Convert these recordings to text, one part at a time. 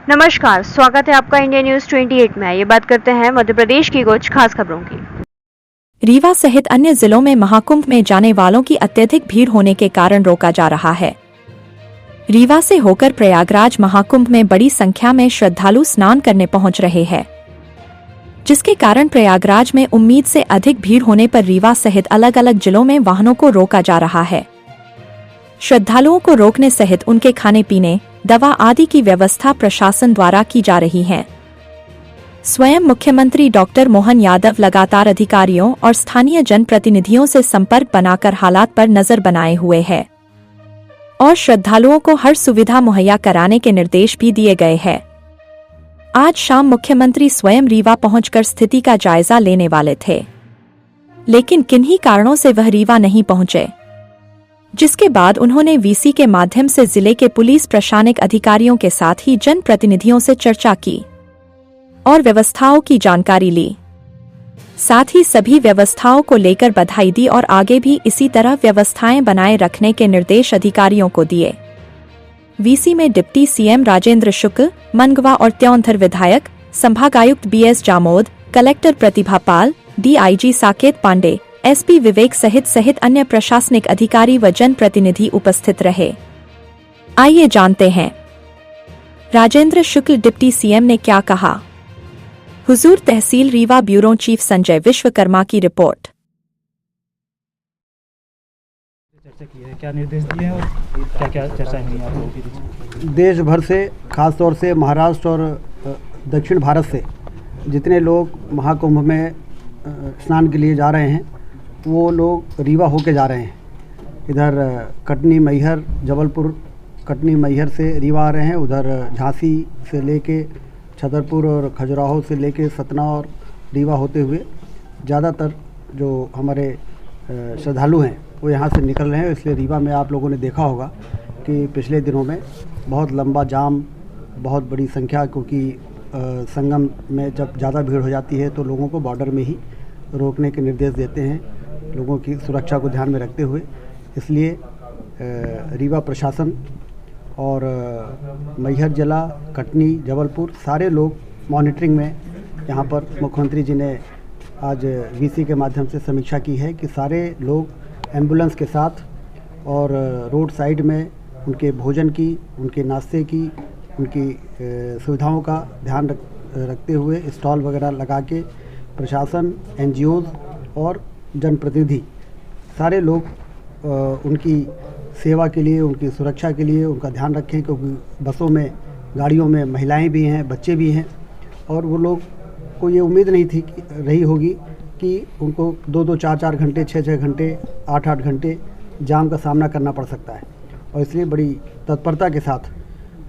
नमस्कार, स्वागत है आपका इंडिया न्यूज 28 में। ये बात करते हैं मध्य प्रदेश की कुछ खास खबरों की। रीवा सहित अन्य जिलों में महाकुंभ में जाने वालों की अत्यधिक भीड़ होने के कारण रोका जा रहा है। रीवा से होकर प्रयागराज महाकुंभ में बड़ी संख्या में श्रद्धालु स्नान करने पहुंच रहे हैं, जिसके कारण प्रयागराज में उम्मीद से अधिक भीड़ होने पर रीवा सहित अलग अलग जिलों में वाहनों को रोका जा रहा है। श्रद्धालुओं को रोकने सहित उनके खाने पीने, दवा आदि की व्यवस्था प्रशासन द्वारा की जा रही है। स्वयं मुख्यमंत्री डॉक्टर मोहन यादव लगातार अधिकारियों और स्थानीय जनप्रतिनिधियों से संपर्क बनाकर हालात पर नजर बनाए हुए हैं और श्रद्धालुओं को हर सुविधा मुहैया कराने के निर्देश भी दिए गए हैं। आज शाम मुख्यमंत्री स्वयं रीवा पहुंचकर स्थिति का जायजा लेने वाले थे, लेकिन किन्हीं कारणों से वह रीवा नहीं पहुंचे, जिसके बाद उन्होंने वीसी के माध्यम से जिले के पुलिस प्रशासनिक अधिकारियों के साथ ही जनप्रतिनिधियों से चर्चा की और व्यवस्थाओं की जानकारी ली। साथ ही सभी व्यवस्थाओं को लेकर बधाई दी और आगे भी इसी तरह व्यवस्थाएं बनाए रखने के निर्देश अधिकारियों को दिए। वीसी में डिप्टी सीएम राजेंद्र शुक्ल, मनगवा और त्योंधर विधायक, संभागायुक्त BS Jamod, collector Pratibha Pal, DIG Saket Pandey, SP विवेक सहित अन्य प्रशासनिक अधिकारी व जनप्रतिनिधि उपस्थित रहे। आइए जानते हैं राजेंद्र शुक्ल डिप्टी सीएम ने क्या कहा। हुजूर तहसील रीवा ब्यूरो चीफ संजय विश्वकर्मा की रिपोर्ट। चर्चा की है, क्या निर्देश दिए हैं और क्या चर्चा हुई आप लोगों के बीच? देश भर से, खासतौर से महाराष्ट्र और दक्षिण भारत से जितने लोग महाकुंभ में स्नान के लिए जा रहे हैं, वो लोग रीवा होके जा रहे हैं। इधर कटनी, मैहर, जबलपुर, कटनी मैहर से रीवा आ रहे हैं। उधर झांसी से लेके छतरपुर और खजुराहो से लेके सतना और रीवा होते हुए ज़्यादातर जो हमारे श्रद्धालु हैं वो यहाँ से निकल रहे हैं। इसलिए रीवा में आप लोगों ने देखा होगा कि पिछले दिनों में बहुत लंबा जाम, बहुत बड़ी संख्या, क्योंकि संगम में जब ज़्यादा भीड़ हो जाती है तो लोगों को बॉर्डर में ही रोकने के निर्देश देते हैं, लोगों की सुरक्षा को ध्यान में रखते हुए। इसलिए रीवा प्रशासन और मैहर जिला, कटनी, जबलपुर सारे लोग मॉनिटरिंग में। यहाँ पर मुख्यमंत्री जी ने आज वीसी के माध्यम से समीक्षा की है कि सारे लोग एम्बुलेंस के साथ और रोड साइड में उनके भोजन की, उनके नाश्ते की, उनकी सुविधाओं का ध्यान रखते हुए स्टॉल वगैरह लगा के प्रशासन, एनजीओज़ और जनप्रतिनिधि सारे लोग उनकी सेवा के लिए, उनकी सुरक्षा के लिए उनका ध्यान रखें, क्योंकि बसों में, गाड़ियों में महिलाएं भी हैं, बच्चे भी हैं और वो लोग को ये उम्मीद नहीं थी रही होगी कि उनको 2-2, 4-4 घंटे, 6-6 घंटे, 8-8 घंटे जाम का सामना करना पड़ सकता है। और इसलिए बड़ी तत्परता के साथ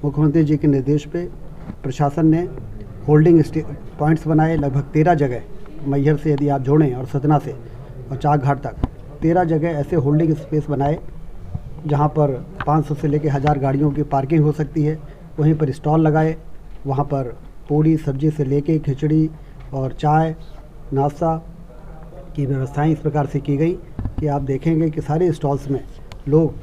मुख्यमंत्री जी के निर्देश पे प्रशासन ने होल्डिंग पॉइंट्स बनाए। लगभग 13 जगह, मैहर से यदि आप जोड़ें और सतना से और चाक घाट तक 13 जगह ऐसे होल्डिंग स्पेस बनाए जहां पर 500 से लेकर 1000 गाड़ियों की पार्किंग हो सकती है। वहीं पर स्टॉल लगाए, वहां पर पूड़ी सब्जी से लेके खिचड़ी और चाय, नाश्ता की व्यवस्थाएं इस प्रकार से की गई कि आप देखेंगे कि सारे स्टॉल्स में लोग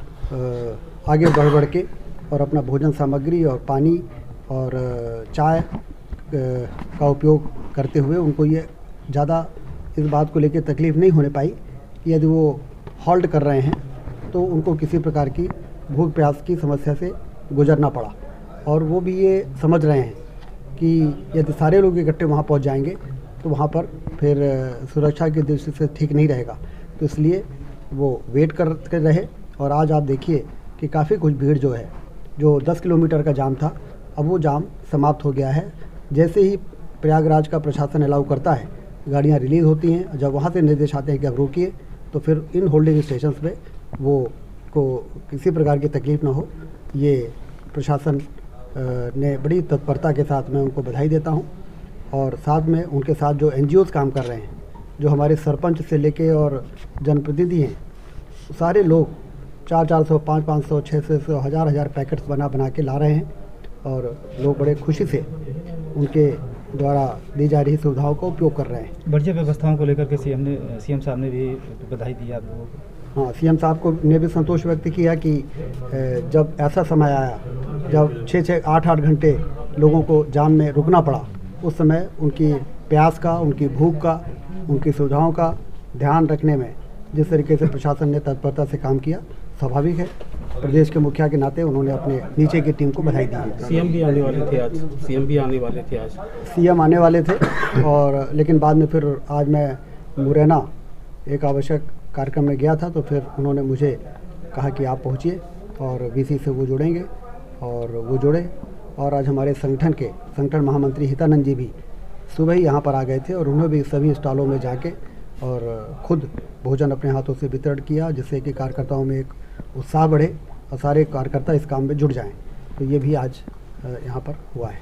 आगे बढ़ के और अपना भोजन सामग्री और पानी और चाय का उपयोग करते हुए उनको ये ज़्यादा इस बात को लेकर तकलीफ़ नहीं होने पाई कि यदि वो हॉल्ट कर रहे हैं तो उनको किसी प्रकार की भूख प्यास की समस्या से गुजरना पड़ा। और वो भी ये समझ रहे हैं कि यदि सारे लोग इकट्ठे वहाँ पहुँच जाएंगे तो वहाँ पर फिर सुरक्षा की दृष्टि से ठीक नहीं रहेगा। तो इसलिए वो वेट करते रहे और आज आप देखिए कि काफ़ी कुछ भीड़ जो है, जो 10 किलोमीटर का जाम था, अब वो जाम समाप्त हो गया है। जैसे ही प्रयागराज का प्रशासन अलाउ करता है, गाड़ियाँ रिलीज़ होती हैं, जब वहाँ से निर्देश आते हैं कि अब रोकिए, तो फिर इन होल्डिंग स्टेशन पे वो को किसी प्रकार की तकलीफ़ ना हो, ये प्रशासन ने बड़ी तत्परता के साथ मैं उनको बधाई देता हूँ। और साथ में उनके साथ जो एनजीओज़ काम कर रहे हैं, जो हमारे सरपंच से लेके और जनप्रतिनिधि हैं, सारे लोग 400-400, 500-500, 600, 1000 पैकेट्स बना के ला रहे हैं और लोग बड़े खुशी से उनके द्वारा दी जा रही सुविधाओं का उपयोग कर रहे हैं। बढ़िया व्यवस्थाओं को लेकर के सीएम साहब ने भी बधाई दी आप लोगों को। हाँ, सीएम साहब को ने भी संतोष व्यक्त किया कि जब ऐसा समय आया जब 6-6, 8-8 घंटे लोगों को जाम में रुकना पड़ा, उस समय उनकी प्यास का, उनकी भूख का, उनकी सुविधाओं का ध्यान रखने में जिस तरीके से प्रशासन ने तत्परता से काम किया, स्वाभाविक है प्रदेश के मुखिया के नाते उन्होंने अपने नीचे की टीम को बधाई दी। सीएम भी आने वाले थे आज, सीएम आने वाले थे और लेकिन बाद में फिर आज मैं मुरैना एक आवश्यक कार्यक्रम में गया था, तो फिर उन्होंने मुझे कहा कि आप पहुंचिए और वीसी से वो जुड़ेंगे और वो जुड़े। और आज हमारे संगठन महामंत्री हितानंद जी भी सुबह ही यहाँ पर आ गए थे और उन्होंने भी सभी स्टॉलों में जाके और खुद भोजन अपने हाथों से वितरण किया, जिससे कि कार्यकर्ताओं में एक उत्साह बढ़े और सारे कार्यकर्ता इस काम में जुट जाएं। तो ये भी आज यहाँ पर हुआ है।